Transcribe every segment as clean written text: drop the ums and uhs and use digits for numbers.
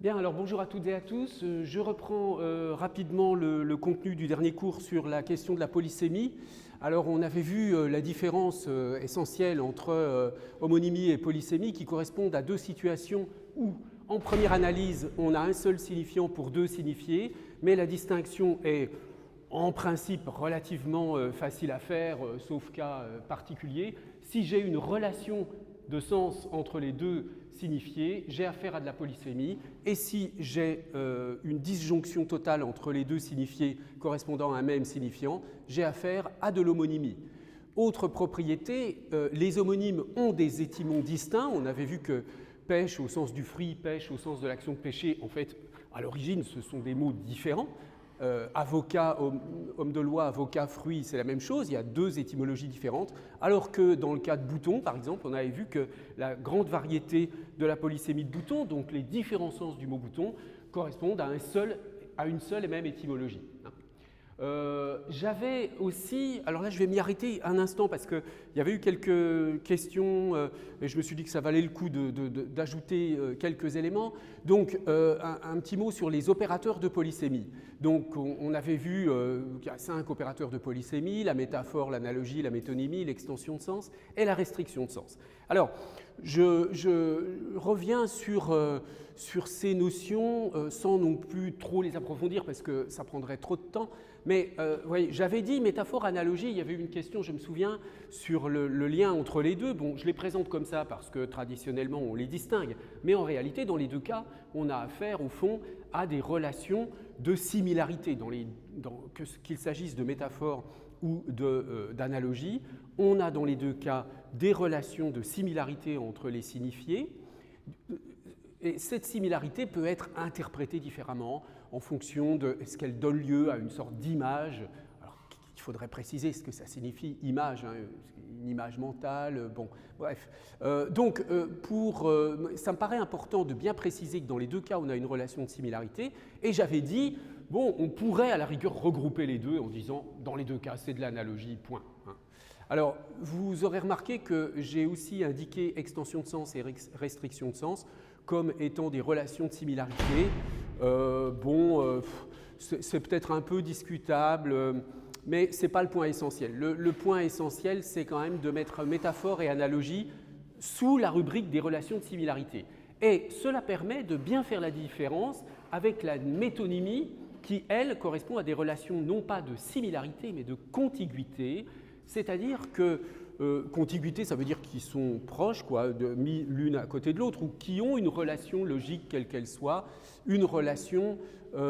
Bien, alors bonjour à toutes et à tous. Je reprends rapidement le contenu du dernier cours sur la question de la polysémie. Alors on avait vu la différence essentielle entre homonymie et polysémie qui correspondent à deux situations où en première analyse on a un seul signifiant pour deux signifiés, mais la distinction est en principe relativement facile à faire, sauf cas particulier. Si j'ai une relation de sens entre les deux signifiés, j'ai affaire à de la polysémie, et si j'ai une disjonction totale entre les deux signifiés correspondant à un même signifiant, j'ai affaire à de l'homonymie. Autre propriété, les homonymes ont des étymons distincts. On avait vu que pêche au sens du fruit, pêche au sens de l'action de pêcher, en fait, à l'origine, ce sont des mots différents. Avocat, homme de loi, avocat, fruit, c'est la même chose, il y a deux étymologies différentes, alors que dans le cas de bouton, par exemple, on avait vu que la grande variété de la polysémie de bouton, donc les différents sens du mot bouton, correspondent à une seule et même étymologie. J'avais aussi, alors là je vais m'y arrêter un instant parce qu'il y avait eu quelques questions et je me suis dit que ça valait le coup d'ajouter quelques éléments. Donc un petit mot sur les opérateurs de polysémie. Donc on avait vu qu'il y a 5 opérateurs de polysémie, la métaphore, l'analogie, la métonymie, l'extension de sens et la restriction de sens. Alors je reviens sur ces notions sans non plus trop les approfondir parce que ça prendrait trop de temps. Mais voyez, j'avais dit métaphore, analogie, il y avait eu une question, je me souviens, sur le lien entre les deux. Bon, je les présente comme ça parce que traditionnellement on les distingue, mais en réalité, dans les deux cas, on a affaire au fond à des relations de similarité. Qu'il s'agisse de métaphore ou d'analogie, on a dans les deux cas des relations de similarité entre les signifiés. Et cette similarité peut être interprétée différemment en fonction de ce qu'elle donne lieu à une sorte d'image. Alors, il faudrait préciser ce que ça signifie, image, hein, une image mentale, bon, bref. Ça me paraît important de bien préciser que dans les deux cas, on a une relation de similarité. Et j'avais dit, bon, on pourrait à la rigueur regrouper les deux en disant, dans les deux cas, c'est de l'analogie, point. Hein. Alors, vous aurez remarqué que j'ai aussi indiqué extension de sens et restriction de sens comme étant des relations de similarité. C'est peut-être un peu discutable, mais ce n'est pas le point essentiel. Le point essentiel, c'est quand même de mettre métaphore et analogie sous la rubrique des relations de similarité. Et cela permet de bien faire la différence avec la métonymie qui, elle, correspond à des relations non pas de similarité, mais de contiguïté. C'est-à-dire que contiguïté, ça veut dire qu'ils sont proches, mis l'une à côté de l'autre, ou qui ont une relation logique, quelle qu'elle soit, une relation,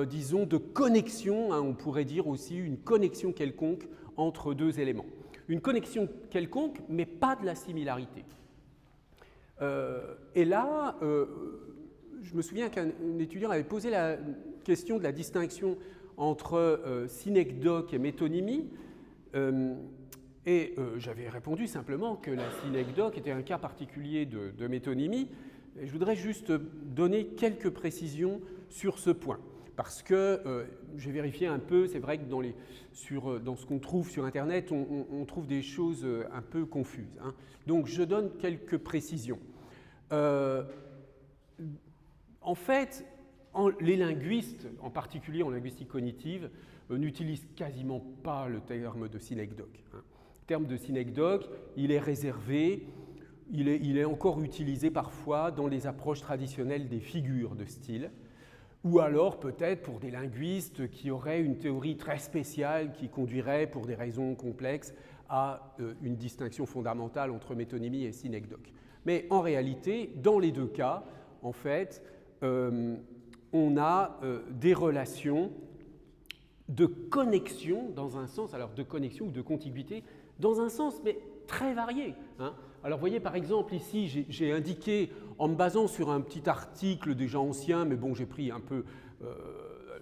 disons, de connexion, hein, on pourrait dire aussi une connexion quelconque entre deux éléments. Une connexion quelconque, mais pas de la similarité. Et là, je me souviens qu'un étudiant avait posé la question de la distinction entre synecdoque et métonymie. Et j'avais répondu simplement que la synecdoque était un cas particulier de métonymie. Et je voudrais juste donner quelques précisions sur ce point. Parce que j'ai vérifié un peu, c'est vrai que dans ce qu'on trouve sur Internet, on trouve des choses un peu confuses. Hein. Donc je donne quelques précisions. En fait, les linguistes, en particulier en linguistique cognitive, n'utilisent quasiment pas le terme de synecdoque. Hein. Le terme de synecdoque, il est réservé, il est encore utilisé parfois dans les approches traditionnelles des figures de style, ou alors peut-être pour des linguistes qui auraient une théorie très spéciale qui conduirait, pour des raisons complexes, à une distinction fondamentale entre métonymie et synecdoque. Mais en réalité, dans les deux cas, en fait, on a des relations de connexion dans un sens, alors de connexion ou de contiguïté, dans un sens, mais très varié. Hein. Alors vous voyez par exemple ici, j'ai indiqué, en me basant sur un petit article déjà ancien, mais bon j'ai pris un peu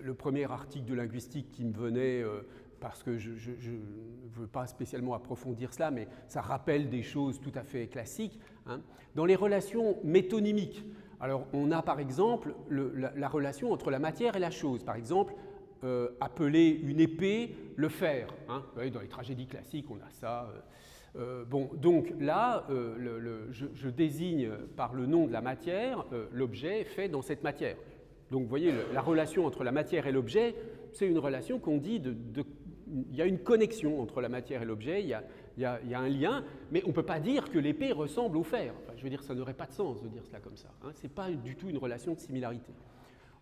le premier article de linguistique qui me venait, parce que je ne veux pas spécialement approfondir cela, mais ça rappelle des choses tout à fait classiques. Hein. Dans les relations métonymiques, alors on a par exemple la relation entre la matière et la chose. Par exemple, appeler une épée le fer. Hein. Vous voyez, dans les tragédies classiques, on a ça. Donc là, je désigne par le nom de la matière l'objet fait dans cette matière. Donc vous voyez, la relation entre la matière et l'objet, c'est une relation qu'on dit il y a une connexion entre la matière et l'objet, il y a un lien, mais on ne peut pas dire que l'épée ressemble au fer. Enfin, je veux dire, ça n'aurait pas de sens de dire cela comme ça. Hein. Ce n'est pas du tout une relation de similarité.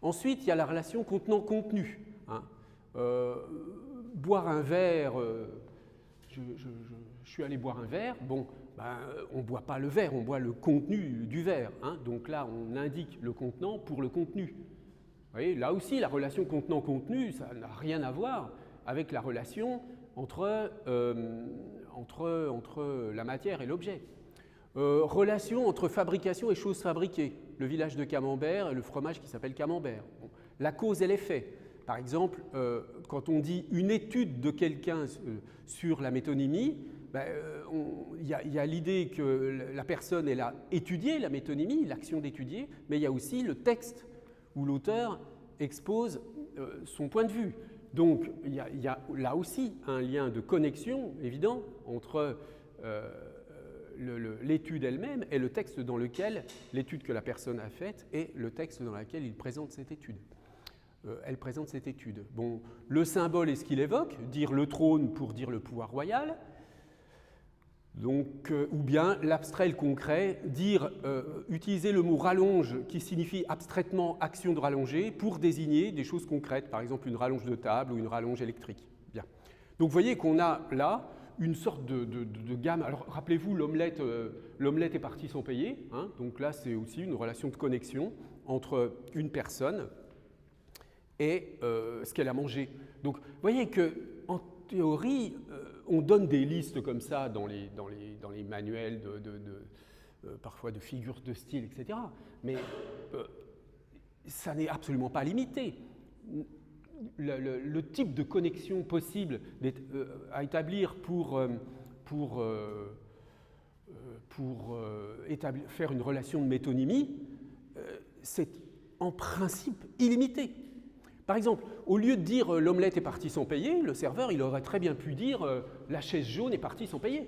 Ensuite, il y a la relation contenant-contenu. Hein. Boire un verre, je suis allé boire un verre, bon, ben, on ne boit pas le verre, on boit le contenu du verre. Hein. Donc là, on indique le contenant pour le contenu. Vous voyez, là aussi, la relation contenant-contenu, ça n'a rien à voir avec la relation entre la matière et l'objet. Relation entre fabrication et choses fabriquées. Le village de Camembert et le fromage qui s'appelle Camembert. Bon. La cause et l'effet. Par exemple, quand on dit une étude de quelqu'un sur la métonymie, il y a l'idée que la personne elle a étudié la métonymie, l'action d'étudier, mais il y a aussi le texte où l'auteur expose son point de vue. Donc il y a là aussi un lien de connexion évident entre l'étude elle-même et le texte dans lequel l'étude que la personne a faite et le texte dans lequel il présente cette étude. Elle présente cette étude. Bon, le symbole est ce qu'il évoque, dire le trône pour dire le pouvoir royal, donc, ou bien l'abstrait et le concret, utiliser le mot rallonge qui signifie abstraitement action de rallonger pour désigner des choses concrètes, par exemple une rallonge de table ou une rallonge électrique. Bien. Donc vous voyez qu'on a là une sorte de gamme. Alors rappelez-vous, l'omelette est partie sans payer, hein, donc là c'est aussi une relation de connexion entre une personne et ce qu'elle a mangé. Donc, vous voyez qu'en théorie, on donne des listes comme ça dans les manuels parfois de figures de style, etc. Mais ça n'est absolument pas limité. Le type de connexion possible à établir pour faire une relation de métonymie, c'est en principe illimité. Par exemple, au lieu de dire l'omelette est partie sans payer, le serveur il aurait très bien pu dire la chaise jaune est partie sans payer.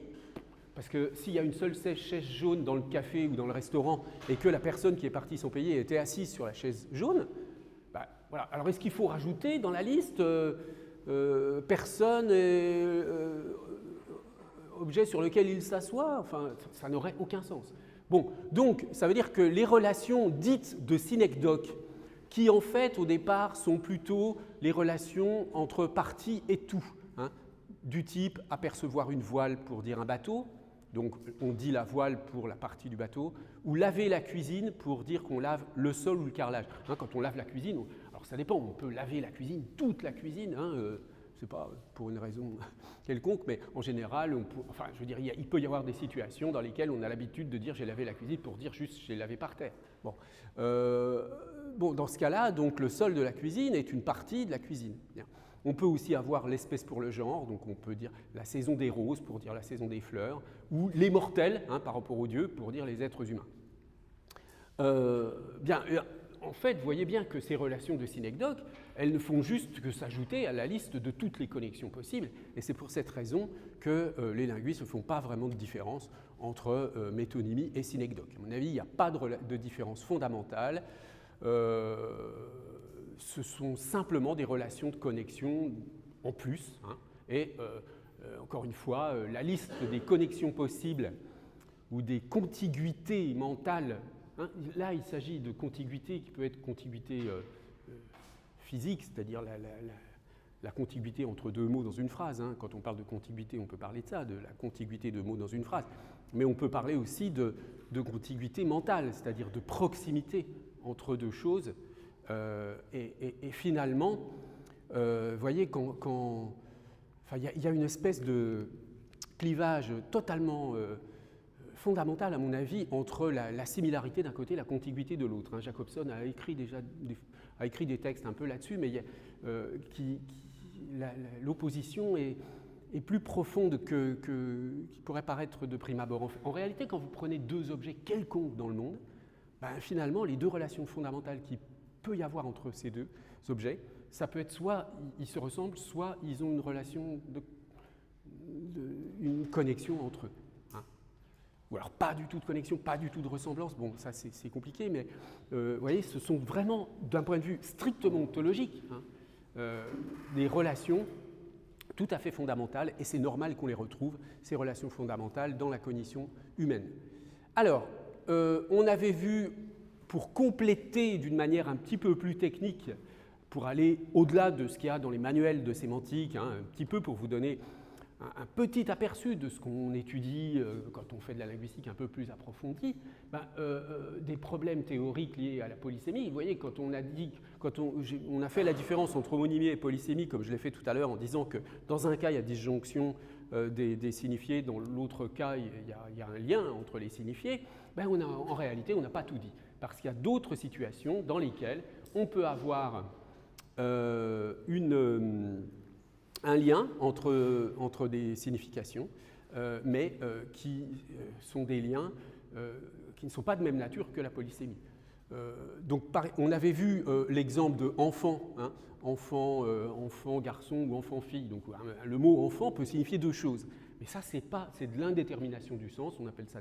Parce que s'il y a une seule chaise jaune dans le café ou dans le restaurant et que la personne qui est partie sans payer était assise sur la chaise jaune, ben, voilà. Alors est-ce qu'il faut rajouter dans la liste personne et objet sur lequel il s'assoit? Enfin, ça n'aurait aucun sens. Bon, donc ça veut dire que les relations dites de synecdoque, qui en fait au départ sont plutôt les relations entre partie et tout, hein, du type apercevoir une voile pour dire un bateau, donc on dit la voile pour la partie du bateau, ou laver la cuisine pour dire qu'on lave le sol ou le carrelage. Hein, quand on lave la cuisine, alors ça dépend, on peut laver la cuisine, toute la cuisine, hein, c'est pas pour une raison quelconque, mais en général, je veux dire, il peut y avoir des situations dans lesquelles on a l'habitude de dire j'ai lavé la cuisine pour dire juste j'ai lavé par terre. Bon. Bon, dans ce cas-là, donc le sol de la cuisine est une partie de la cuisine. Bien. On peut aussi avoir l'espèce pour le genre, donc on peut dire la saison des roses pour dire la saison des fleurs, ou les mortels, hein, par rapport aux dieux, pour dire les êtres humains. Bien, en fait, vous voyez bien que ces relations de synecdoque, elles ne font juste que s'ajouter à la liste de toutes les connexions possibles, et c'est pour cette raison que les linguistes ne font pas vraiment de différence entre métonymie et synecdoque. À mon avis, il n'y a pas de différence fondamentale. Ce sont simplement des relations de connexion en plus. Hein, et encore une fois, la liste des connexions possibles ou des contiguïtés mentales, hein, là il s'agit de contiguïté qui peut être contiguïté physique, c'est-à-dire la contiguïté entre deux mots dans une phrase. Hein. Quand on parle de contiguïté, on peut parler de ça, de la contiguïté de mots dans une phrase. Mais on peut parler aussi de contiguïté mentale, c'est-à-dire de proximité entre deux choses. Et finalement, vous voyez, il y a une espèce de clivage totalement fondamental, à mon avis, entre la similarité d'un côté et la contiguïté de l'autre. Hein. Jacobson a écrit des textes un peu là-dessus, mais l'opposition est plus profonde qui pourrait paraître de prime abord. En réalité, quand vous prenez deux objets quelconques dans le monde, ben, finalement, les deux relations fondamentales qu'il peut y avoir entre ces deux objets, ça peut être soit ils se ressemblent, soit ils ont une relation, une connexion entre eux. Hein. ou alors pas du tout de connexion, pas du tout de ressemblance. Bon, ça c'est compliqué, mais vous voyez, ce sont vraiment, d'un point de vue strictement ontologique, des relations tout à fait fondamentales, et c'est normal qu'on les retrouve, ces relations fondamentales, dans la cognition humaine. Alors, on avait vu, pour compléter d'une manière un petit peu plus technique, pour aller au-delà de ce qu'il y a dans les manuels de sémantique, un petit peu pour vous donner un petit aperçu de ce qu'on étudie quand on fait de la linguistique un peu plus approfondie, des problèmes théoriques liés à la polysémie. Vous voyez, quand on a fait la différence entre homonymie et polysémie, comme je l'ai fait tout à l'heure, en disant que dans un cas, il y a disjonction des signifiés, dans l'autre cas, il y a un lien entre les signifiés, en réalité, on n'a pas tout dit. Parce qu'il y a d'autres situations dans lesquelles on peut avoir un lien entre des significations, mais qui sont des liens qui ne sont pas de même nature que la polysémie. Donc, on avait vu l'exemple de enfant, enfant, garçon ou enfant, fille. Donc, le mot enfant peut signifier deux choses. Mais ça, c'est de l'indétermination du sens. On appelle ça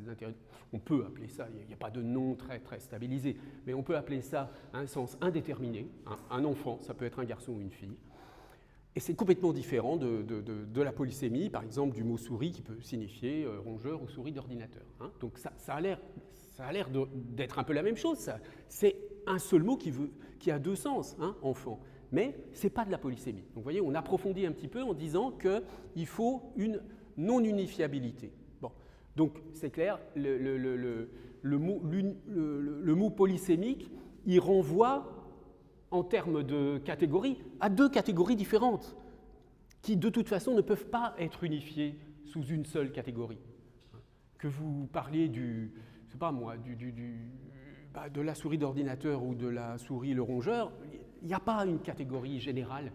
on peut appeler ça, il n'y a pas de nom très, très stabilisé, mais on peut appeler ça un sens indéterminé. Un enfant, ça peut être un garçon ou une fille. Et c'est complètement différent de la polysémie, par exemple du mot souris qui peut signifier rongeur ou souris d'ordinateur. Donc ça a l'air d'être un peu la même chose. C'est un seul mot qui a deux sens, enfant. Mais ce n'est pas de la polysémie. Donc vous voyez, on approfondit un petit peu en disant qu'il faut une non-unifiabilité. Bon, donc c'est clair, le mot polysémique, il renvoie en termes de catégories, à deux catégories différentes, qui de toute façon ne peuvent pas être unifiées sous une seule catégorie. Que vous parliez de la souris d'ordinateur ou de la souris le rongeur, il n'y a pas une catégorie générale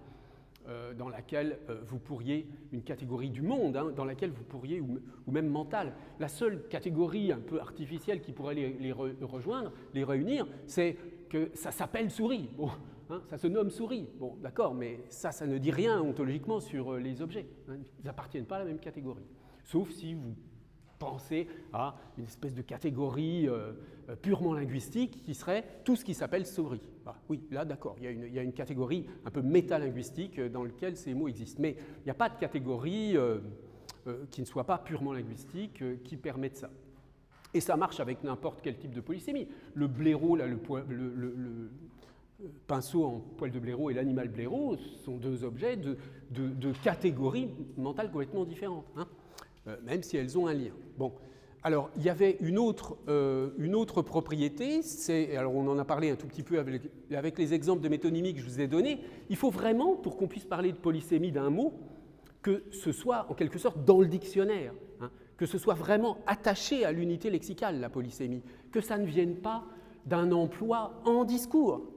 dans laquelle vous pourriez, une catégorie du monde, dans laquelle vous pourriez, ou même mentale. La seule catégorie un peu artificielle qui pourrait les rejoindre, les réunir, c'est que ça s'appelle souris. Bon, ça se nomme souris. Bon, d'accord, mais ça ne dit rien ontologiquement sur les objets. Ils n'appartiennent pas à la même catégorie. Sauf si vous pensez à une espèce de catégorie purement linguistique qui serait tout ce qui s'appelle souris. Oui, là, d'accord, il y a une catégorie un peu métalinguistique dans laquelle ces mots existent. Mais il n'y a pas de catégorie qui ne soit pas purement linguistique qui permette ça. Et ça marche avec n'importe quel type de polysémie. Le blaireau, là, le pinceau en poil de blaireau et l'animal blaireau sont deux objets de catégories mentales complètement différentes, même si elles ont un lien. Bon, alors il y avait une autre propriété, alors on en a parlé un tout petit peu avec les exemples de métonymie que je vous ai donnés. Il faut vraiment, pour qu'on puisse parler de polysémie d'un mot, que ce soit en quelque sorte dans le dictionnaire, que ce soit vraiment attaché à l'unité lexicale, la polysémie, que ça ne vienne pas d'un emploi en discours.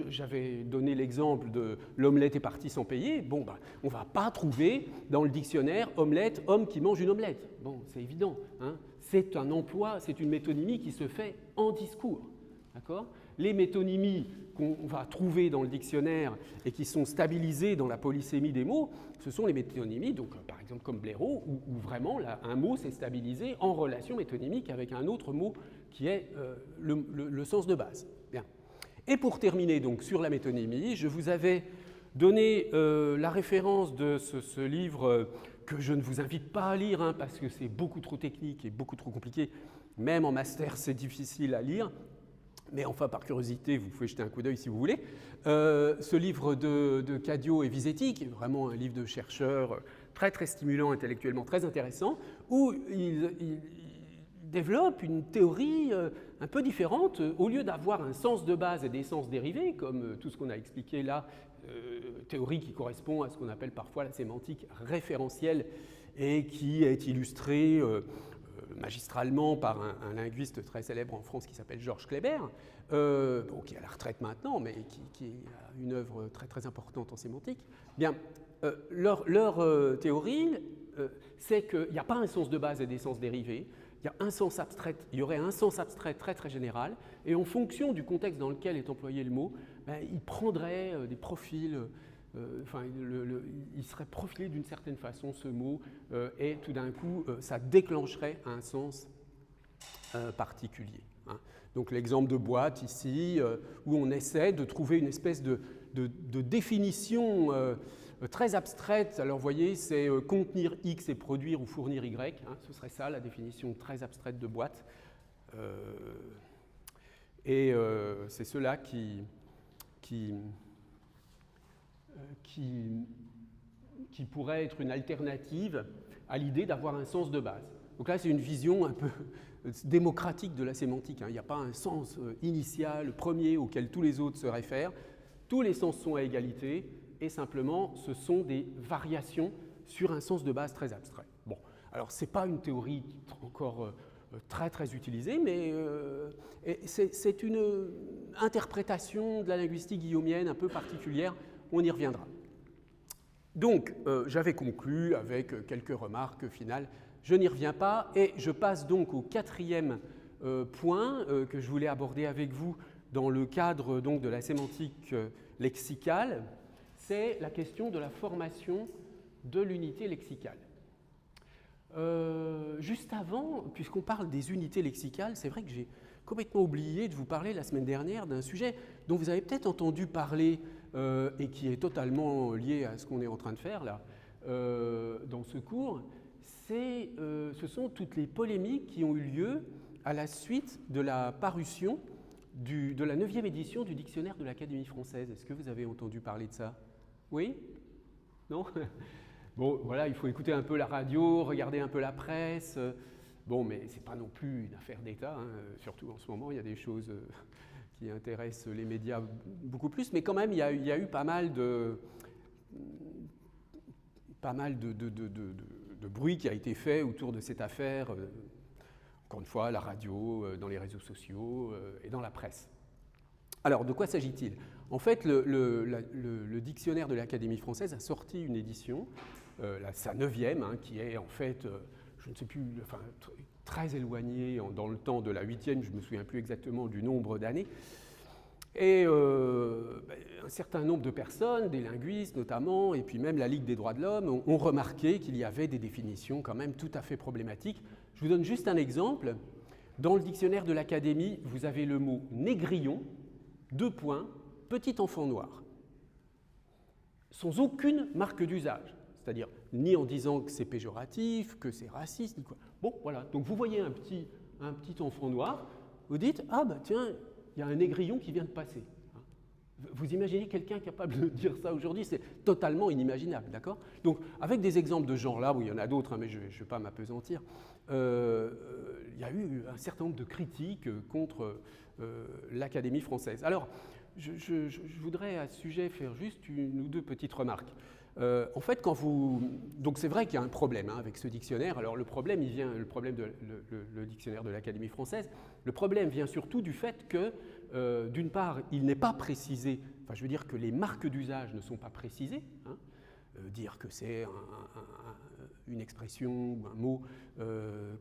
J'avais donné l'exemple de l'omelette est partie sans payer. Bon, on ne va pas trouver dans le dictionnaire omelette, homme qui mange une omelette. Bon, c'est évident. C'est un emploi, c'est une métonymie qui se fait en discours. D'accord ? Les métonymies qu'on va trouver dans le dictionnaire et qui sont stabilisées dans la polysémie des mots, ce sont les métonymies, donc par exemple comme blaireau, où vraiment là, un mot s'est stabilisé en relation métonymique avec un autre mot qui est le sens de base. Bien. Et pour terminer donc sur la métonymie, je vous avais donné la référence de ce livre que je ne vous invite pas à lire parce que c'est beaucoup trop technique et beaucoup trop compliqué. Même en master, c'est difficile à lire. Mais enfin, par curiosité, vous pouvez jeter un coup d'œil si vous voulez. Ce livre de Cadio et Visetti, qui est vraiment un livre de chercheur très très stimulant intellectuellement, très intéressant, où il développe une théorie un peu différente. Au lieu d'avoir un sens de base et des sens dérivés, comme tout ce qu'on a expliqué là, théorie qui correspond à ce qu'on appelle parfois la sémantique référentielle et qui est illustrée magistralement par un linguiste très célèbre en France qui s'appelle Georges Kléber, qui est à la retraite maintenant, mais qui a une œuvre très très importante en sémantique. Bien, leur théorie, c'est qu'il n'y a pas un sens de base et des sens dérivés. Il y aurait un sens abstrait très très général, et en fonction du contexte dans lequel est employé le mot, il prendrait des profils. Il serait profilé d'une certaine façon, ce mot, et tout d'un coup, ça déclencherait un sens particulier. Hein. Donc l'exemple de boîte ici, où on essaie de trouver une espèce de définition très abstraite. Alors vous voyez, c'est contenir X et produire ou fournir Y. Hein, ce serait ça la définition très abstraite de boîte. Et c'est cela qui pourrait être une alternative à l'idée d'avoir un sens de base. Donc là, c'est une vision un peu démocratique de la sémantique. Hein. Il n'y a pas un sens initial, premier, auquel tous les autres se réfèrent. Tous les sens sont à égalité, et simplement, ce sont des variations sur un sens de base très abstrait. Bon, alors ce n'est pas une théorie encore très très utilisée, mais c'est une interprétation de la linguistique guillaumienne un peu particulière. On y reviendra. Donc, j'avais conclu avec quelques remarques finales. Je n'y reviens pas et je passe donc au quatrième point que je voulais aborder avec vous dans le cadre donc, de la sémantique lexicale. C'est la question de la formation de l'unité lexicale. Juste avant, puisqu'on parle des unités lexicales, c'est vrai que j'ai complètement oublié de vous parler la semaine dernière d'un sujet dont vous avez peut-être entendu parler et qui est totalement lié à ce qu'on est en train de faire là, dans ce cours. Ce sont toutes les polémiques qui ont eu lieu à la suite de la parution de la 9e édition du dictionnaire de l'Académie française. Est-ce que vous avez entendu parler de ça? Oui? Non? Bon, voilà, il faut écouter un peu la radio, regarder un peu la presse. Bon, mais ce n'est pas non plus une affaire d'État, hein. Surtout en ce moment, il y a des choses qui intéressent les médias beaucoup plus, mais quand même, il y a eu pas mal de bruit qui a été fait autour de cette affaire, encore une fois, à la radio, dans les réseaux sociaux et dans la presse. Alors, de quoi s'agit-il? En fait, le dictionnaire de l'Académie française a sorti une édition, sa 9e, hein, qui est en fait, je ne sais plus, enfin, très éloignée dans le temps de la 8e, je ne me souviens plus exactement du nombre d'années. Et un certain nombre de personnes, des linguistes notamment, et puis même la Ligue des droits de l'homme, ont remarqué qu'il y avait des définitions quand même tout à fait problématiques. Je vous donne juste un exemple. Dans le dictionnaire de l'Académie, vous avez le mot négrillon, petit enfant noir, sans aucune marque d'usage, c'est-à-dire ni en disant que c'est péjoratif, que c'est raciste, ni quoi. Bon, voilà, donc vous voyez un petit enfant noir, vous dites, ah bah tiens, il y a un négrillon qui vient de passer. Vous imaginez quelqu'un capable de dire ça aujourd'hui? C'est totalement inimaginable, d'accord? Donc, avec des exemples de ce genre-là, où il y en a d'autres, hein, mais je ne vais pas m'apesantir, il y a eu un certain nombre de critiques contre l'Académie française. Alors, je voudrais à ce sujet faire juste une ou deux petites remarques. En fait, donc c'est vrai qu'il y a un problème hein, avec ce dictionnaire. Alors le problème le dictionnaire de l'Académie française, le problème vient surtout du fait que, d'une part, il n'est pas précisé, enfin je veux dire que les marques d'usage ne sont pas précisées, hein, dire que c'est une expression ou un mot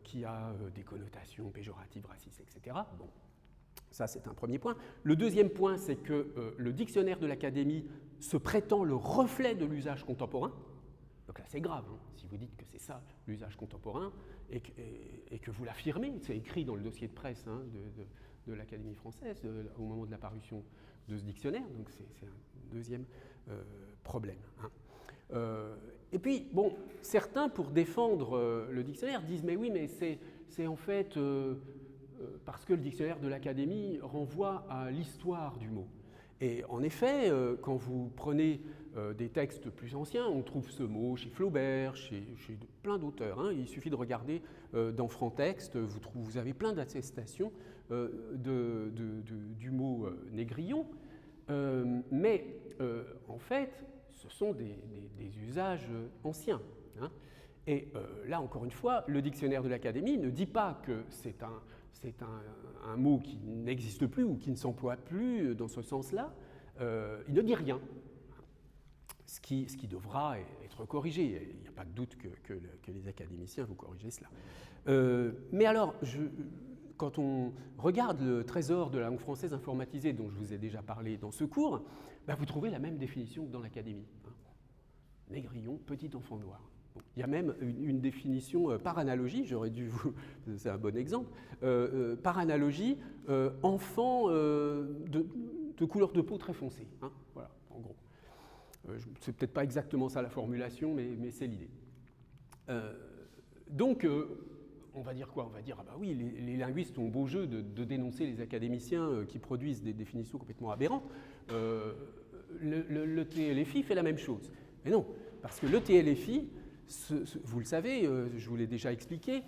qui a des connotations péjoratives, racistes, etc. Bon. Ça, c'est un premier point. Le deuxième point, c'est que le dictionnaire de l'Académie se prétend le reflet de l'usage contemporain. Donc là, c'est grave, hein, si vous dites que c'est ça, l'usage contemporain, et que vous l'affirmez. C'est écrit dans le dossier de presse hein, de l'Académie française au moment de la parution de ce dictionnaire. Donc c'est un deuxième problème. Hein. Et puis, bon, certains, pour défendre le dictionnaire, disent « mais oui, mais c'est en fait... parce que le dictionnaire de l'Académie renvoie à l'histoire du mot. » Et en effet, quand vous prenez des textes plus anciens, on trouve ce mot chez Flaubert, chez plein d'auteurs. Hein. Il suffit de regarder dans Franc-Texte, vous avez plein d'attestations du mot négrillon. Mais en fait, ce sont des usages anciens. Hein. Et là, encore une fois, le dictionnaire de l'Académie ne dit pas que c'est un mot qui n'existe plus ou qui ne s'emploie plus dans ce sens-là. Il ne dit rien, ce qui devra être corrigé. Il n'y a pas de doute que les académiciens vont corriger cela. Mais alors, quand on regarde le trésor de la langue française informatisée dont je vous ai déjà parlé dans ce cours, vous trouvez la même définition que dans l'Académie. Hein. Négrillon, petit enfant noir. Bon, il y a même une définition par analogie, j'aurais dû vous... C'est un bon exemple. Par analogie, enfant de couleur de peau très foncée. Hein, voilà, en gros. C'est peut-être pas exactement ça la formulation, mais c'est l'idée. Donc, on va dire quoi? On va dire, ah bah oui, les linguistes ont beau jeu de dénoncer les académiciens qui produisent des définitions complètement aberrantes. Le TLFI fait la même chose. Mais non, parce que le TLFI, vous le savez, je vous l'ai déjà expliqué,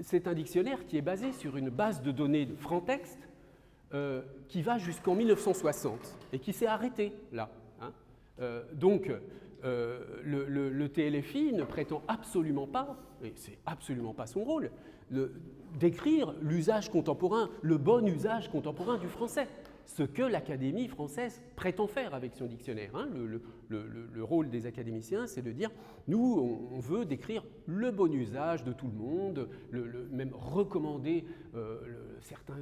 c'est un dictionnaire qui est basé sur une base de données de franc-texte qui va jusqu'en 1960 et qui s'est arrêtée là. Hein. Donc, le TLFI ne prétend absolument pas, et c'est absolument pas son rôle, d'écrire l'usage contemporain, le bon usage contemporain du français, ce que l'Académie française prétend faire avec son dictionnaire. Hein. Le rôle des académiciens, c'est de dire, nous, on veut décrire le bon usage de tout le monde, même recommander certains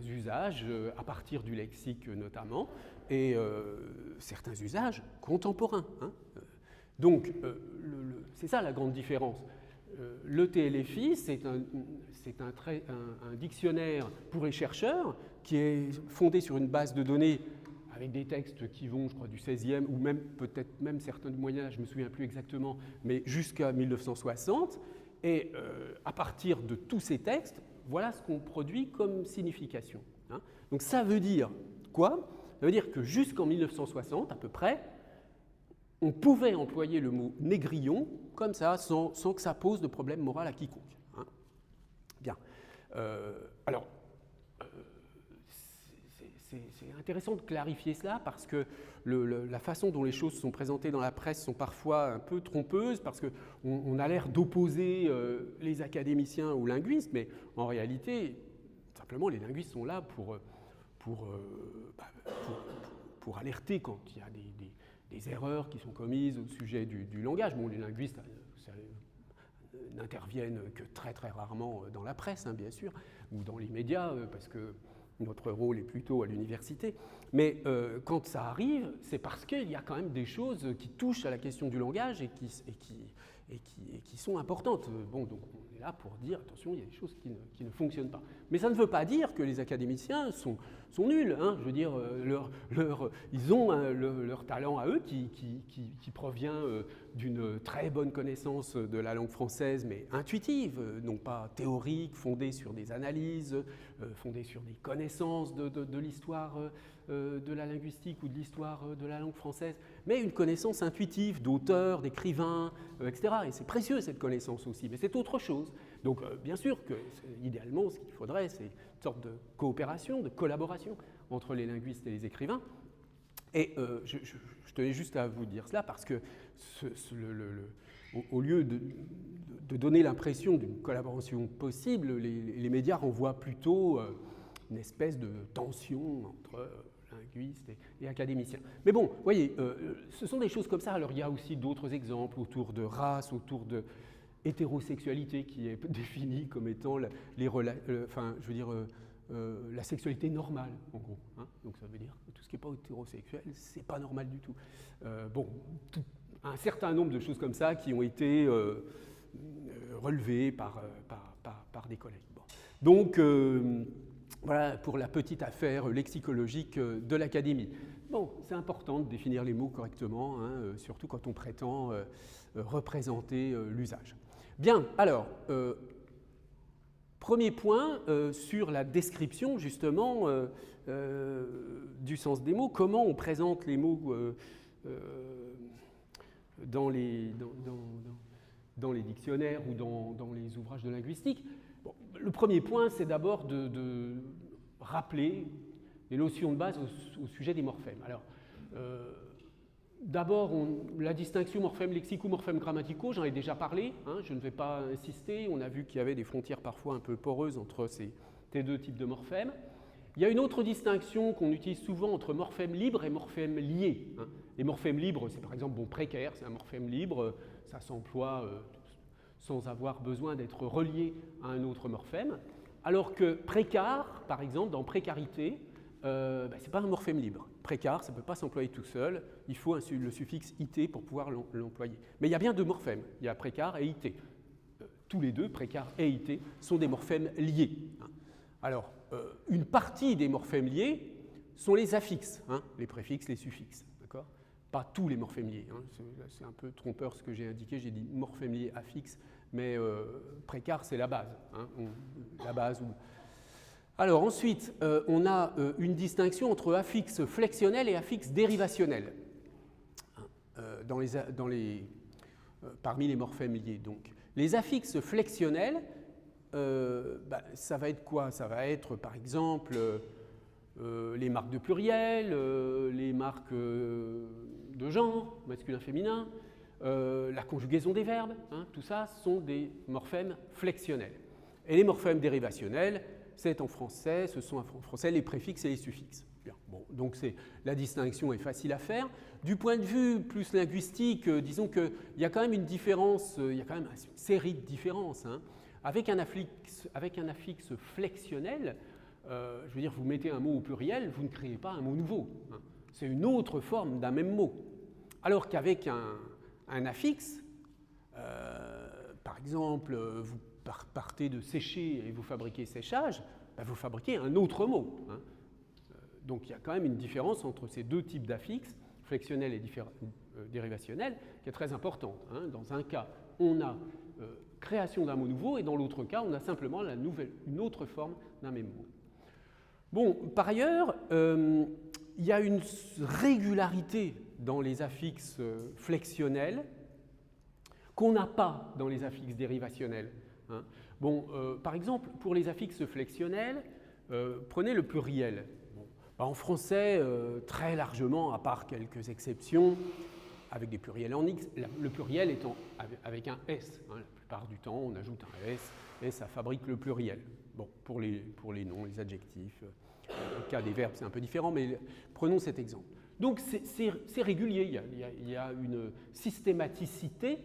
usages, à partir du lexique notamment, et certains usages contemporains. Hein. Donc, c'est ça la grande différence. Le TLFI, c'est un dictionnaire pour les chercheurs qui est fondé sur une base de données avec des textes qui vont, je crois, du XVIe ou même peut-être même certains du Moyen-Âge, je ne me souviens plus exactement, mais jusqu'à 1960. Et à partir de tous ces textes, voilà ce qu'on produit comme signification. Hein. Donc ça veut dire quoi? Ça veut dire que jusqu'en 1960, à peu près, on pouvait employer le mot négrillon comme ça, sans que ça pose de problème moral à quiconque. Hein. Bien. Alors, c'est intéressant de clarifier cela parce que la façon dont les choses sont présentées dans la presse sont parfois un peu trompeuses parce qu'on a l'air d'opposer les académiciens aux linguistes, mais en réalité, simplement, les linguistes sont là pour alerter quand il y a des erreurs qui sont commises au sujet du langage. Bon, les linguistes n'interviennent que très très rarement dans la presse, hein, bien sûr, ou dans les médias, parce que notre rôle est plutôt à l'université. Mais quand ça arrive, c'est parce qu'il y a quand même des choses qui touchent à la question du langage et qui sont importantes. Bon, donc on est là pour dire, attention, il y a des choses qui ne fonctionnent pas. Mais ça ne veut pas dire que les académiciens sont nuls. Hein. Je veux dire, ils ont leur talent à eux qui provient d'une très bonne connaissance de la langue française, mais intuitive, non pas théorique, fondée sur des analyses, fondée sur des connaissances de l'histoire de la linguistique ou de l'histoire de la langue française, mais une connaissance intuitive d'auteurs, d'écrivains, etc. Et c'est précieux cette connaissance aussi, mais c'est autre chose. Donc bien sûr que idéalement, ce qu'il faudrait, c'est une sorte de coopération, de collaboration entre les linguistes et les écrivains. Et je tenais juste à vous dire cela parce que au lieu de donner l'impression d'une collaboration possible, les médias renvoient plutôt une espèce de tension entre linguistes et académiciens. Mais bon, vous voyez, ce sont des choses comme ça. Alors il y a aussi d'autres exemples autour de race, autour de hétérosexualité qui est définie comme étant la sexualité normale, en gros. Hein. Donc ça veut dire que tout ce qui n'est pas hétérosexuel, c'est pas normal du tout. Un certain nombre de choses comme ça qui ont été relevées par des collègues. Bon. Donc, voilà pour la petite affaire lexicologique de l'Académie. Bon, c'est important de définir les mots correctement, hein, surtout quand on prétend représenter l'usage. Bien, alors, premier point sur la description justement du sens des mots, comment on présente les mots dans les dictionnaires ou dans les ouvrages de linguistique. Bon, le premier point, c'est d'abord de rappeler les notions de base au sujet des morphèmes. Alors, d'abord, la distinction morphèmes lexicaux, morphèmes grammaticaux, j'en ai déjà parlé, hein, je ne vais pas insister, on a vu qu'il y avait des frontières parfois un peu poreuses entre ces deux types de morphèmes. Il y a une autre distinction qu'on utilise souvent entre morphèmes libres et morphèmes liés. Hein. Les morphèmes libres, c'est par exemple précaire, c'est un morphème libre, ça s'emploie sans avoir besoin d'être relié à un autre morphème. Alors que précar, par exemple, dans précarité, ce n'est pas un morphème libre. Précar, ça ne peut pas s'employer tout seul, il faut le suffixe it pour pouvoir l'employer. Mais il y a bien deux morphèmes, il y a précar et it. Tous les deux, précar et it, sont des morphèmes liés. Alors, une partie des morphèmes liés sont les affixes, les préfixes, les suffixes. Pas tous les morphèmes liés. C'est un peu trompeur ce que j'ai indiqué, j'ai dit morphème lié affixe, mais précar, c'est la base. La base où... Alors ensuite, on a une distinction entre affixe flexionnel et affixe dérivationnel parmi les morphèmes liés. Donc, les affixes flexionnels, ça va être quoi? Ça va être par exemple les marques de pluriel, les marques de genre, masculin, féminin, la conjugaison des verbes, tout ça sont des morphèmes flexionnels. Et les morphèmes dérivationnels, c'est en français, ce sont en français les préfixes et les suffixes. Bien. Bon, donc la distinction est facile à faire. Du point de vue plus linguistique, disons qu'il y a quand même une différence, il y a quand même une série de différences. Avec un affixe flexionnel, je veux dire, vous mettez un mot au pluriel, vous ne créez pas un mot nouveau. C'est une autre forme d'un même mot. Alors qu'avec un affixe, par exemple, vous partez de sécher et vous fabriquez séchage, vous fabriquez un autre mot. Donc il y a quand même une différence entre ces deux types d'affixes, flexionnels et dérivationnels, qui est très importante. Dans un cas, on a création d'un mot nouveau, et dans l'autre cas, on a simplement une autre forme d'un même mot. Bon, par ailleurs, il y a une régularité dans les affixes flexionnels qu'on n'a pas dans les affixes dérivationnels. Bon, par exemple, pour les affixes flexionnels, prenez le pluriel. Bon, en français, très largement, à part quelques exceptions, avec des pluriels en X, le pluriel est avec un S. La plupart du temps, on ajoute un S, et ça fabrique le pluriel. Bon, pour les noms, les adjectifs, dans le cas des verbes, c'est un peu différent, mais prenons cet exemple. Donc, c'est régulier, il y a une systématicité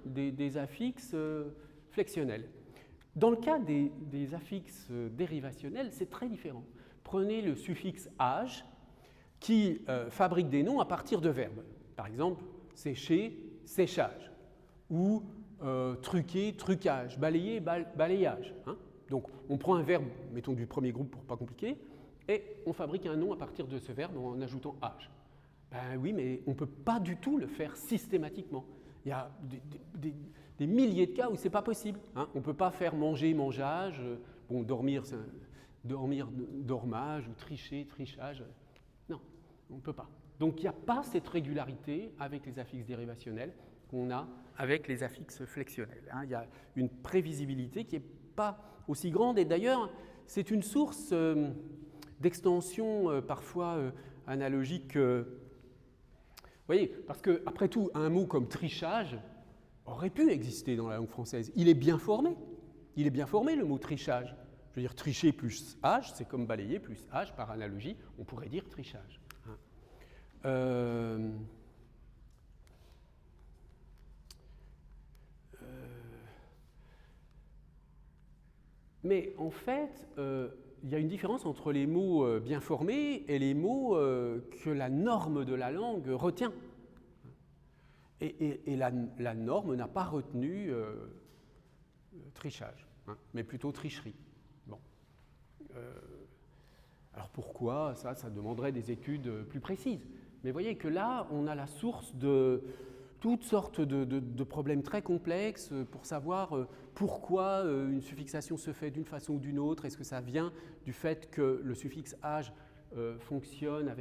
des affixes flexionnels. Dans le cas des affixes dérivationnels, c'est très différent. Prenez le suffixe age qui fabrique des noms à partir de verbes. Par exemple, sécher, séchage, ou truquer, trucage, balayer, balayage. Donc, on prend un verbe, mettons du premier groupe pour pas compliquer, et on fabrique un nom à partir de ce verbe en ajoutant age. Ben oui, mais on ne peut pas du tout le faire systématiquement. Il y a des milliers de cas où ce n'est pas possible. On ne peut pas faire manger, mangeage, bon, dormir, dormage, ou tricher, trichage. Non, on ne peut pas. Donc il n'y a pas cette régularité avec les affixes dérivationnels qu'on a avec les affixes flexionnels. Il y a une prévisibilité qui n'est pas aussi grande, et d'ailleurs, c'est une source d'extension parfois analogique. Vous voyez, parce qu'après tout, un mot comme trichage aurait pu exister dans la langue française. Il est bien formé. Il est bien formé, le mot trichage. Je veux dire, tricher plus age, c'est comme balayer plus age, par analogie, on pourrait dire trichage. Mais en fait, il y a une différence entre les mots bien formés et les mots que la norme de la langue retient. Et la norme n'a pas retenu trichage, mais plutôt tricherie. Bon. Alors pourquoi? Ça demanderait des études plus précises. Mais voyez que là, on a la source de toutes sortes de problèmes très complexes pour savoir pourquoi une suffixation se fait d'une façon ou d'une autre. Est-ce que ça vient du fait que le suffixe age fonctionne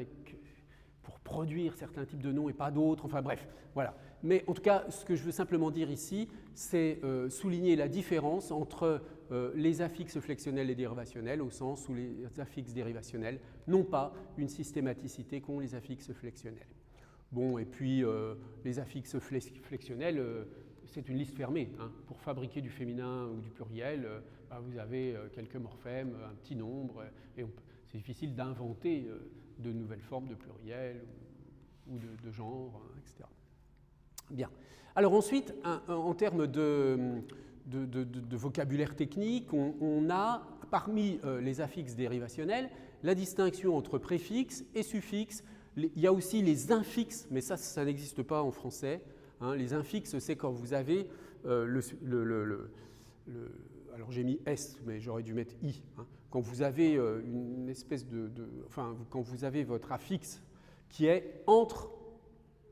pour produire certains types de noms et pas d'autres? Enfin bref, voilà. Mais en tout cas, ce que je veux simplement dire ici, c'est souligner la différence entre les affixes flexionnels et dérivationnels, au sens où les affixes dérivationnels n'ont pas une systématicité qu'ont les affixes flexionnels. Bon, et puis les affixes flexionnels, c'est une liste fermée. Pour fabriquer du féminin ou du pluriel, vous avez quelques morphèmes, un petit nombre, et c'est difficile d'inventer de nouvelles formes de pluriel ou de genre, etc. Bien. Alors ensuite, en termes de vocabulaire technique, on a parmi les affixes dérivationnels la distinction entre préfixe et suffixe. Il y a aussi les infixes, mais ça n'existe pas en français. Hein. Les infixes, c'est quand vous avez alors j'ai mis S, mais j'aurais dû mettre I. Hein. Quand vous avez une espèce quand vous avez votre affixe qui est entre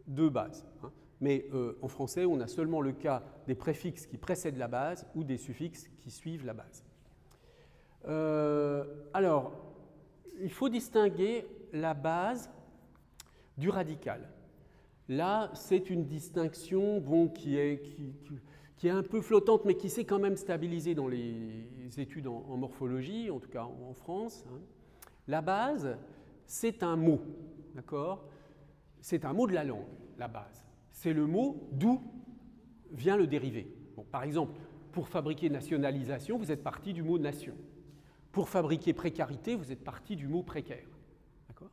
deux bases. Hein. Mais en français, on a seulement le cas des préfixes qui précèdent la base ou des suffixes qui suivent la base. Alors, il faut distinguer la base du radical. Là, c'est une distinction qui est un peu flottante, mais qui s'est quand même stabilisée dans les études en morphologie, en tout cas en France. Hein. La base, c'est un mot, d'accord ? C'est un mot de la langue, la base. C'est le mot d'où vient le dérivé. Bon, par exemple, pour fabriquer nationalisation, vous êtes parti du mot nation. Pour fabriquer précarité, vous êtes parti du mot précaire. D'accord ?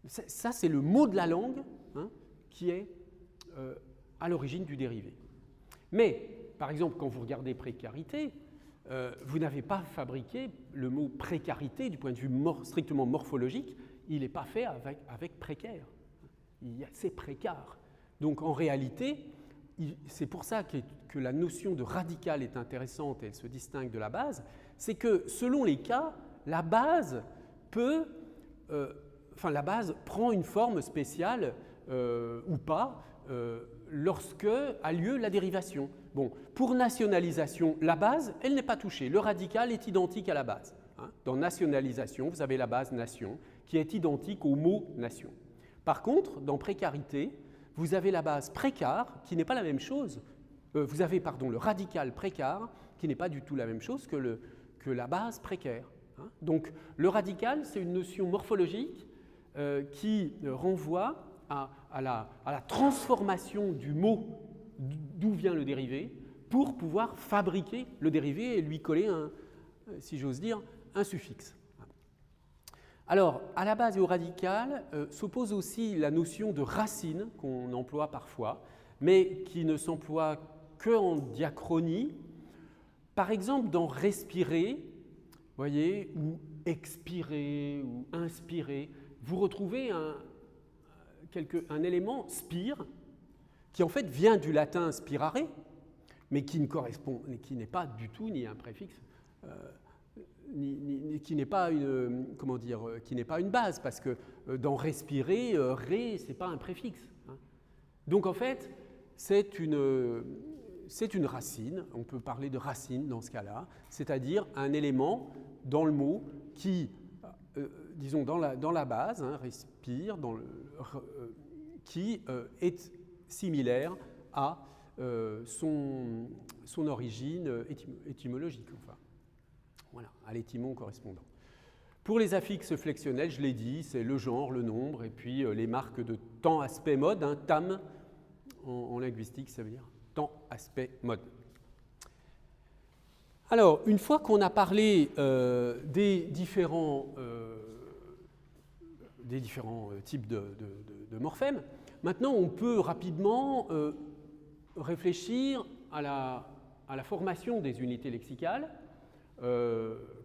Ça, c'est le mot de la langue, hein, qui est à l'origine du dérivé. Mais, par exemple, quand vous regardez précarité, vous n'avez pas fabriqué le mot précarité du point de vue strictement morphologique, il n'est pas fait avec précaire. C'est précaire. Donc, en réalité, c'est pour ça que la notion de radical est intéressante et elle se distingue de la base, c'est que selon les cas, la base la base prend une forme spéciale ou pas lorsque a lieu la dérivation. Bon, pour nationalisation, la base, elle n'est pas touchée. Le radical est identique à la base. Hein. Dans nationalisation, vous avez la base nation qui est identique au mot nation. Par contre, dans précarité, vous avez la base précar qui n'est pas la même chose. Vous avez, le radical précar qui n'est pas du tout la même chose que la base précaire. Hein. Donc, le radical, c'est une notion morphologique qui renvoie à la transformation du mot d'où vient le dérivé pour pouvoir fabriquer le dérivé et lui coller, si j'ose dire, un suffixe. Alors, à la base et au radical s'oppose aussi la notion de racine qu'on emploie parfois, mais qui ne s'emploie qu'en diachronie. Par exemple, dans respirer, voyez, ou expirer, ou inspirer, vous retrouvez un élément spire qui en fait vient du latin spirare, mais qui n'est pas du tout ni un préfixe, qui n'est pas une base, parce que dans respirer, ré, c'est pas un préfixe. Hein. Donc en fait, c'est une racine, on peut parler de racine dans ce cas-là, c'est-à-dire un élément dans le mot qui, disons dans la base, hein, respire, qui est similaire à son origine étymologique, enfin. Voilà, à l'étymon correspondant. Pour les affixes flexionnels, je l'ai dit, c'est le genre, le nombre, et puis les marques de temps, aspect, mode, hein, tam, en linguistique, ça veut dire temps, aspect, mode. Alors, une fois qu'on a parlé des différents types de morphèmes, maintenant on peut rapidement réfléchir à la formation des unités lexicales.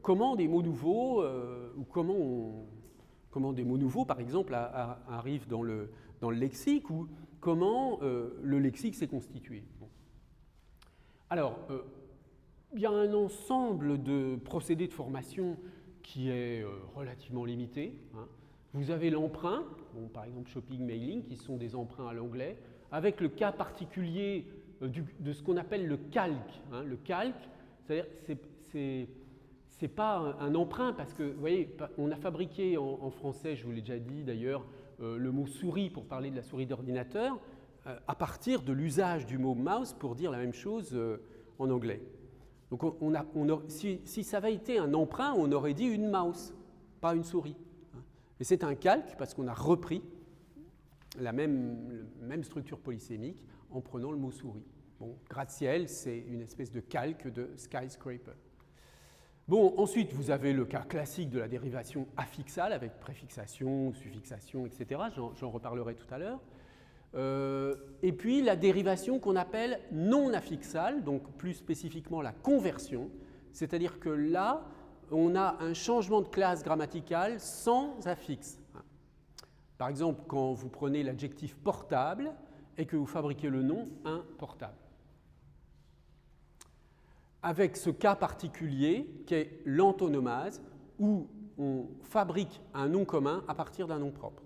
Comment des mots nouveaux, ou comment des mots nouveaux, par exemple, arrivent dans le lexique, ou comment le lexique s'est constitué. Bon. Alors, il y a un ensemble de procédés de formation qui est relativement limité. Hein. Vous avez l'emprunt, par exemple shopping, mailing, qui sont des emprunts à l'anglais, avec le cas particulier de ce qu'on appelle le calque. Hein. Le calque, c'est-à-dire c'est pas un emprunt, parce que, vous voyez, on a fabriqué en français, je vous l'ai déjà dit d'ailleurs, le mot souris pour parler de la souris d'ordinateur, à partir de l'usage du mot mouse pour dire la même chose en anglais. Donc si ça avait été un emprunt, on aurait dit une mouse, pas une souris. Et c'est un calque parce qu'on a repris la même structure polysémique en prenant le mot souris. Bon, gratte-ciel, c'est une espèce de calque de skyscraper. Bon, ensuite, vous avez le cas classique de la dérivation affixale avec préfixation, suffixation, etc. J'en reparlerai tout à l'heure. Et puis la dérivation qu'on appelle non affixale, donc plus spécifiquement la conversion, c'est-à-dire que là, on a un changement de classe grammaticale sans affixe. Par exemple, quand vous prenez l'adjectif portable et que vous fabriquez le nom un portable. Avec ce cas particulier qui est l'antonomase, où on fabrique un nom commun à partir d'un nom propre.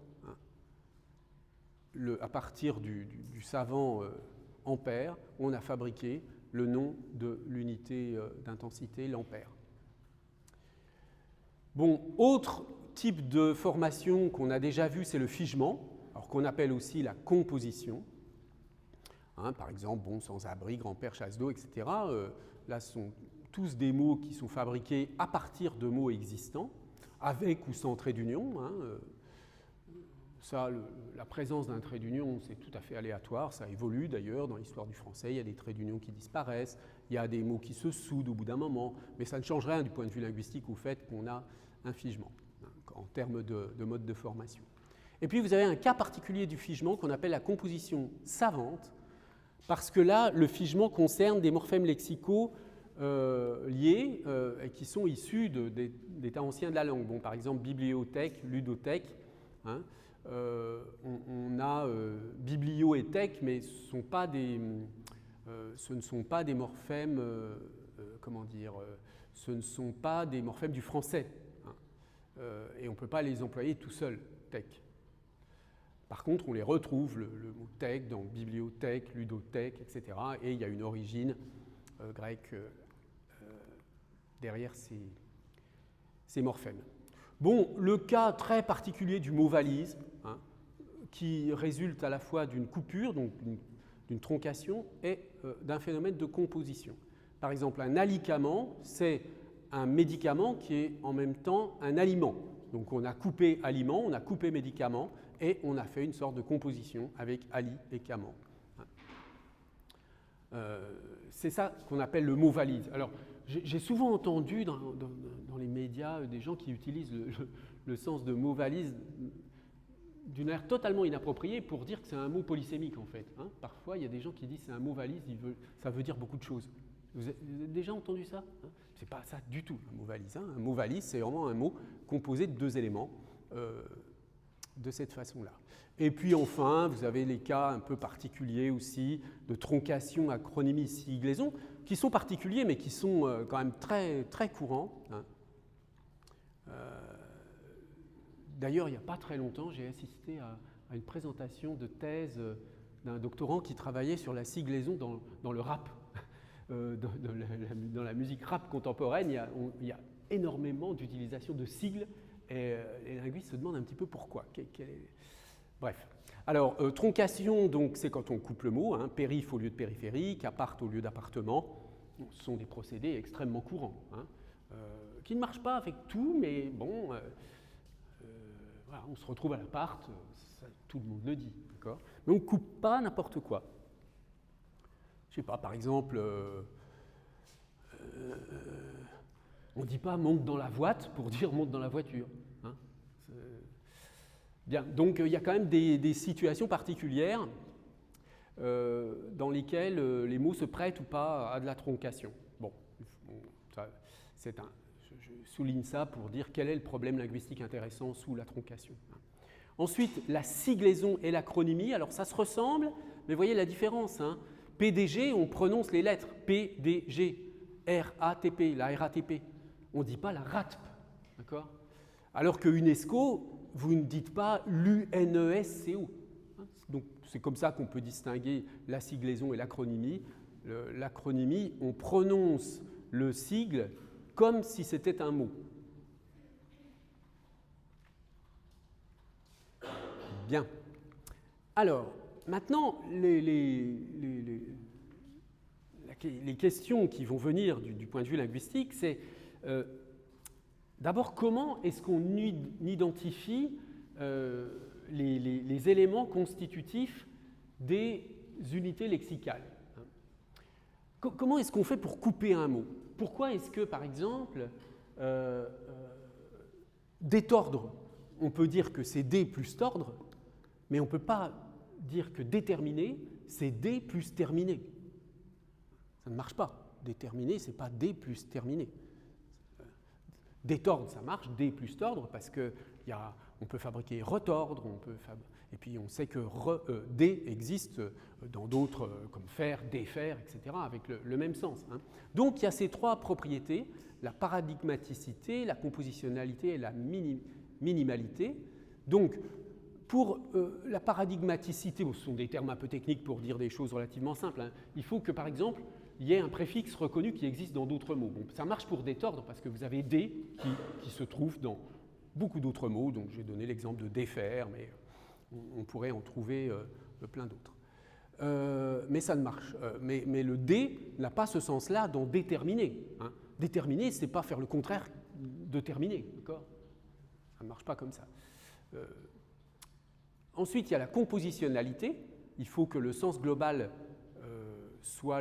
À partir du savant Ampère, on a fabriqué le nom de l'unité d'intensité, l'ampère. Bon, autre type de formation qu'on a déjà vu, c'est le figement, alors qu'on appelle aussi la composition. Par exemple, bon, sans-abri, grand-père, chasse d'eau, etc. Là, ce sont tous des mots qui sont fabriqués à partir de mots existants, avec ou sans trait d'union. Ça, la présence d'un trait d'union, c'est tout à fait aléatoire, ça évolue d'ailleurs dans l'histoire du français, il y a des traits d'union qui disparaissent, il y a des mots qui se soudent au bout d'un moment, mais ça ne change rien du point de vue linguistique au fait qu'on a un figement, en termes de mode de formation. Et puis vous avez un cas particulier du figement qu'on appelle la composition savante, parce que là, le figement concerne des morphèmes lexicaux liés et qui sont issus d'états anciens de la langue. Bon, par exemple, bibliothèque, ludothèque. On a biblio et thèque, mais ce ne sont pas des morphèmes, ce ne sont pas des morphèmes du français. Et on ne peut pas les employer tout seul, thèque. Par contre, on les retrouve, le mot thèque, dans bibliothèque, ludothèque, etc. Et il y a une origine grecque derrière ces morphèmes. Bon, le cas très particulier du mot valise, qui résulte à la fois d'une coupure, donc d'une troncation, et d'un phénomène de composition. Par exemple, un alicament, c'est un médicament qui est en même temps un aliment. Donc on a coupé aliment, on a coupé médicament, et on a fait une sorte de composition avec ali et cament. C'est ça qu'on appelle le mot valise. Alors, j'ai souvent entendu dans les médias des gens qui utilisent le sens de mot valise d'une manière totalement inappropriée pour dire que c'est un mot polysémique en fait. Parfois, il y a des gens qui disent que c'est un mot valise, ça veut dire beaucoup de choses. Vous avez déjà entendu ça? C'est pas ça du tout, un mot valise. Un mot valise, c'est vraiment un mot composé de deux éléments de cette façon-là. Et puis enfin, vous avez les cas un peu particuliers aussi de troncation, acronymie, siglaison, qui sont particuliers mais qui sont quand même très, très courants. D'ailleurs, il n'y a pas très longtemps, j'ai assisté à une présentation de thèse d'un doctorant qui travaillait sur la siglaison dans le rap. Dans la musique rap contemporaine, il y a énormément d'utilisation de sigles et les linguistes se demandent un petit peu pourquoi. Bref. Alors, troncation, donc, c'est quand on coupe le mot, périph' au lieu de périphérique, appart au lieu d'appartement. Ce sont des procédés extrêmement courants, qui ne marchent pas avec tout, mais bon, voilà, on se retrouve à l'appart, tout le monde le dit, d'accord ? Mais on ne coupe pas n'importe quoi. Je ne sais pas, par exemple, on ne dit pas monte dans la voite pour dire monte dans la voiture. Bien, donc il y a quand même des situations particulières dans lesquelles les mots se prêtent ou pas à de la troncation. Bon, je souligne ça pour dire quel est le problème linguistique intéressant sous la troncation. Ensuite, la siglaison et l'acronymie, alors ça se ressemble, mais voyez la différence. PDG, on prononce les lettres PDG, RATP, la RATP. On ne dit pas la RATP, d'accord ? Alors que UNESCO, vous ne dites pas l'UNESCO. Donc c'est comme ça qu'on peut distinguer la siglaison et l'acronymie. L'acronymie, on prononce le sigle comme si c'était un mot. Bien. Alors, maintenant, les questions qui vont venir du point de vue linguistique, c'est d'abord comment est-ce qu'on identifie les éléments constitutifs des unités lexicales. Comment est-ce qu'on fait pour couper un mot? Pourquoi est-ce que, par exemple, détordre, on peut dire que c'est dé plus tordre, mais on ne peut pas dire que déterminer, c'est dé plus terminer. Ça ne marche pas. Déterminer, ce n'est pas dé plus terminer. détordre, ça marche, dé plus tordre, parce qu'on peut fabriquer retordre, et puis on sait que dé existe dans d'autres, comme faire, défaire, etc., avec le même sens. Hein. Donc il y a ces trois propriétés, la paradigmaticité, la compositionnalité et la minimalité. Donc, pour la paradigmaticité, ce sont des termes un peu techniques pour dire des choses relativement simples. Hein. Il faut que, par exemple, il y ait un préfixe reconnu qui existe dans d'autres mots. Bon, ça marche pour détordre parce que vous avez des qui se trouve dans beaucoup d'autres mots. Donc, j'ai donné l'exemple de défaire, mais on pourrait en trouver plein d'autres. Mais ça ne marche. Mais le dé n'a pas ce sens-là dans déterminer. Hein. Déterminer, ce n'est pas faire le contraire de terminer. D'accord ? Ça ne marche pas comme ça. Ensuite, il y a la compositionnalité. Il faut que le sens global soit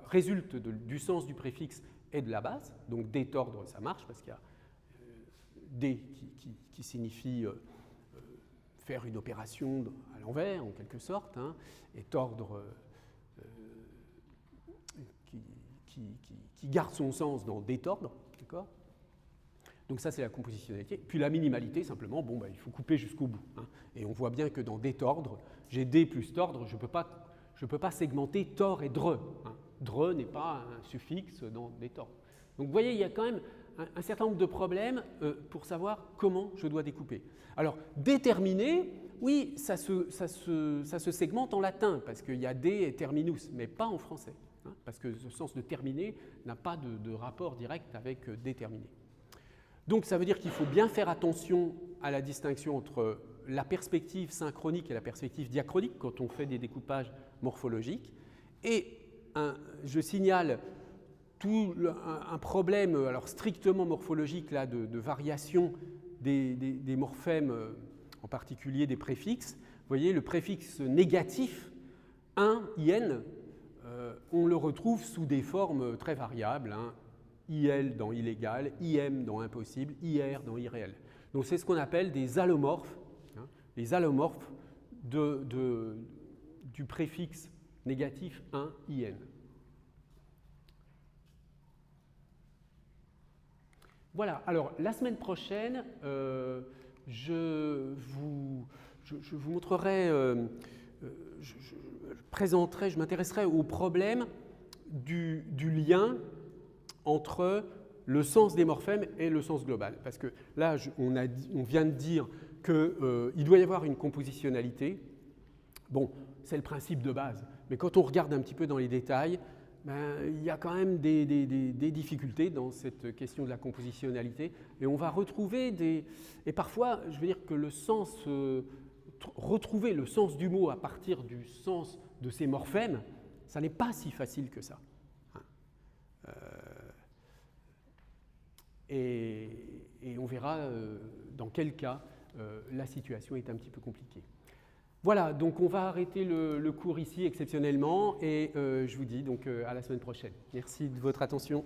résulte du sens du préfixe et de la base. Donc détordre, ça marche parce qu'il y a dé qui signifie faire une opération à l'envers, en quelque sorte, hein, et tordre qui garde son sens dans détordre. D'accord ? Donc ça, c'est la compositionnalité. Puis la minimalité, simplement, il faut couper jusqu'au bout. Hein. Et on voit bien que dans détordre, j'ai dé plus tordre, je ne peux pas segmenter tor et dre. Hein. Dre n'est pas un suffixe dans détordre. Donc vous voyez, il y a quand même un certain nombre de problèmes pour savoir comment je dois découper. Alors, déterminer, oui, ça se segmente en latin, parce qu'il y a dé et terminus, mais pas en français. Hein, parce que le sens de terminer n'a pas de rapport direct avec déterminer. Donc ça veut dire qu'il faut bien faire attention à la distinction entre la perspective synchronique et la perspective diachronique quand on fait des découpages morphologiques. Et je signale un problème alors strictement morphologique là, de variation des morphèmes, en particulier des préfixes. Vous voyez, le préfixe négatif, in, on le retrouve sous des formes très variables, hein. IL dans illégal, IM dans impossible, IR dans irréel. Donc c'est ce qu'on appelle des allomorphes, hein, les allomorphes du préfixe négatif 1, IN. Voilà, alors la semaine prochaine, je vous montrerai, je m'intéresserai au problème du lien entre le sens des morphèmes et le sens global. Parce que là, on vient de dire qu'il doit y avoir une compositionnalité. Bon, c'est le principe de base. Mais quand on regarde un petit peu dans les détails, il y a quand même des difficultés dans cette question de la compositionnalité. Et on va retrouver Et parfois, je veux dire que retrouver le sens du mot à partir du sens de ces morphèmes, ça n'est pas si facile que ça. Et on verra dans quel cas la situation est un petit peu compliquée. Voilà, donc on va arrêter le cours ici exceptionnellement et je vous dis donc à la semaine prochaine. Merci de votre attention.